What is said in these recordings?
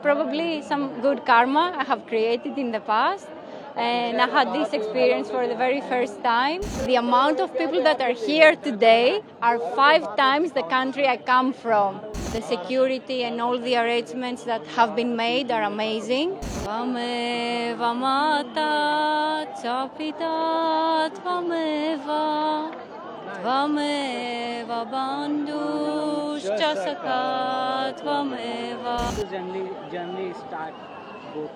probably some good karma I have created in the past. And I had this experience for the very first time. The amount of people that are here today are 5 times the country I come from. The security and all the arrangements that have been made are amazing. Tvameva mata, Chapita, Tvameva, Tvameva bandhu, Chasaka, Tvameva. How does journey start both?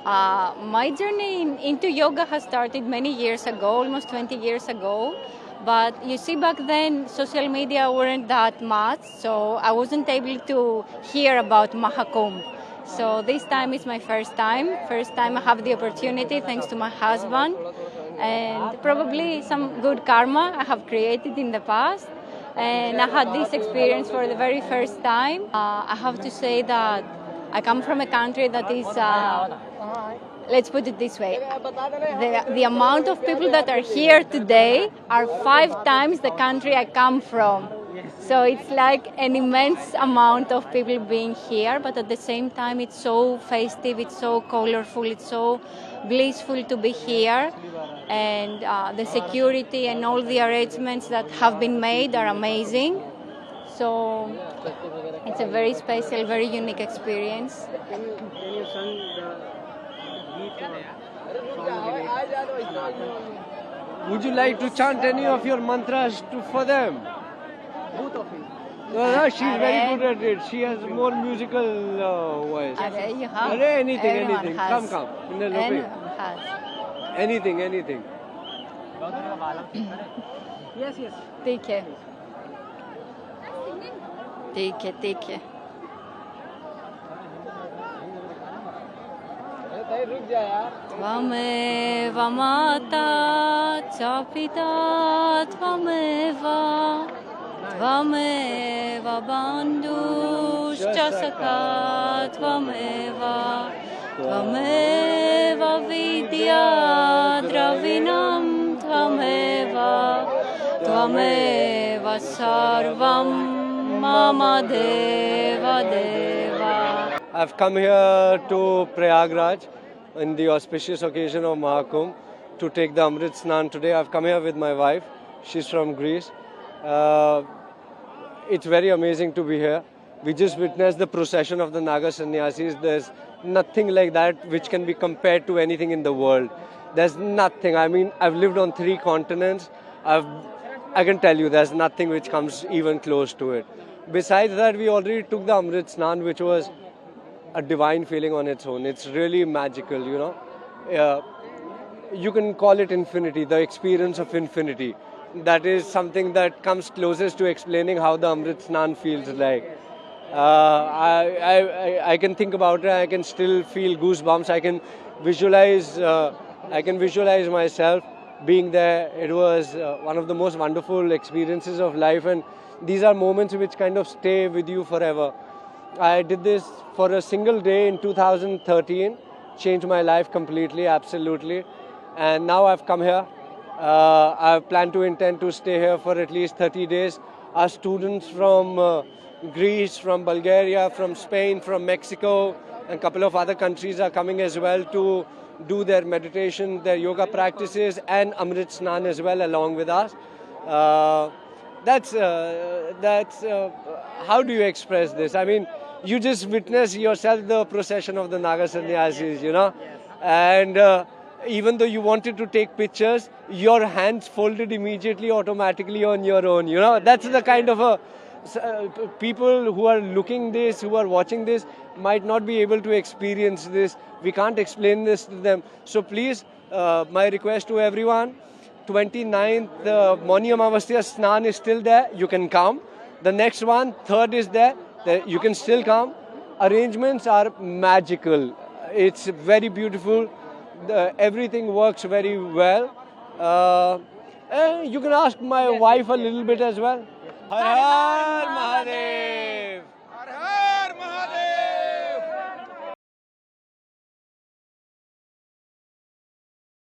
My journey into yoga has started many years ago, almost 20 years ago. But you see, back then, social media weren't that much, so I wasn't able to hear about Mahakumbh. So this time is my first time. First time I have the opportunity, thanks to my husband. And probably some good karma I have created in the past. And I had this experience for the very first time. I have to say that I come from a country that is, let's put it this way, the amount of people that are here today are 5 times the country I come from. So it's like an immense amount of people being here, but at the same time it's so festive, it's so colorful, it's so blissful to be here. And the security and all the arrangements that have been made are amazing. So it's a very special, very unique experience. Can you sing the beat or song? Would you like to chant any of your mantras for them? Both of you. No, she's very good at it. She has more musical voice. You have. Anything. Everyone has. Come. Everyone has. Anything. Yes. ठीक है. Tvameva mata, Chapita, Tvameva, Tvameva bandhu, Chasaka, Tvameva, Tvameva vidya dravinam, Tvameva, Tvameva sarvam mama deva deva. I've come here to Prayagraj in the auspicious occasion of Mahakumbh to take the Amrit Snan today. I've come here with my wife. She's from Greece. It's very amazing to be here. We just witnessed the procession of the Naga Sannyasis. There's nothing like that which can be compared to anything in the world. There's nothing. I mean, I've lived on 3 continents. I can tell you there's nothing which comes even close to it. Besides that, we already took the Amrit Snan, which was a divine feeling on its own. It's really magical, you know. You can call it infinity, the experience of infinity. That is something that comes closest to explaining how the Amrit Snan feels like. I can think about it. I can still feel goosebumps. I can visualize myself being there. It was one of the most wonderful experiences of life, and these are moments which kind of stay with you forever. I did this for a single day in 2013, changed my life completely, absolutely. And now I've come here. I intend to stay here for at least 30 days. Our students from Greece, from Bulgaria, from Spain, from Mexico, and a couple of other countries are coming as well to do their meditation, their yoga practices, and Amrit Snan as well along with us. That's how do you express this? I mean, you just witness yourself the procession of the Naga Sannyasis, you know, and even though you wanted to take pictures, your hands folded immediately, automatically on your own, you know. That's the kind of people who are looking this, who are watching this, might not be able to experience this. We can't explain this to them. So please, my request to everyone, 29th Mauni Amavasya Snan is still there. You can come. The next one, 3rd is there. You can still come. Arrangements are magical. It's very beautiful. Everything works very well. You can ask my wife a little bit as well. Har Har Mahadev!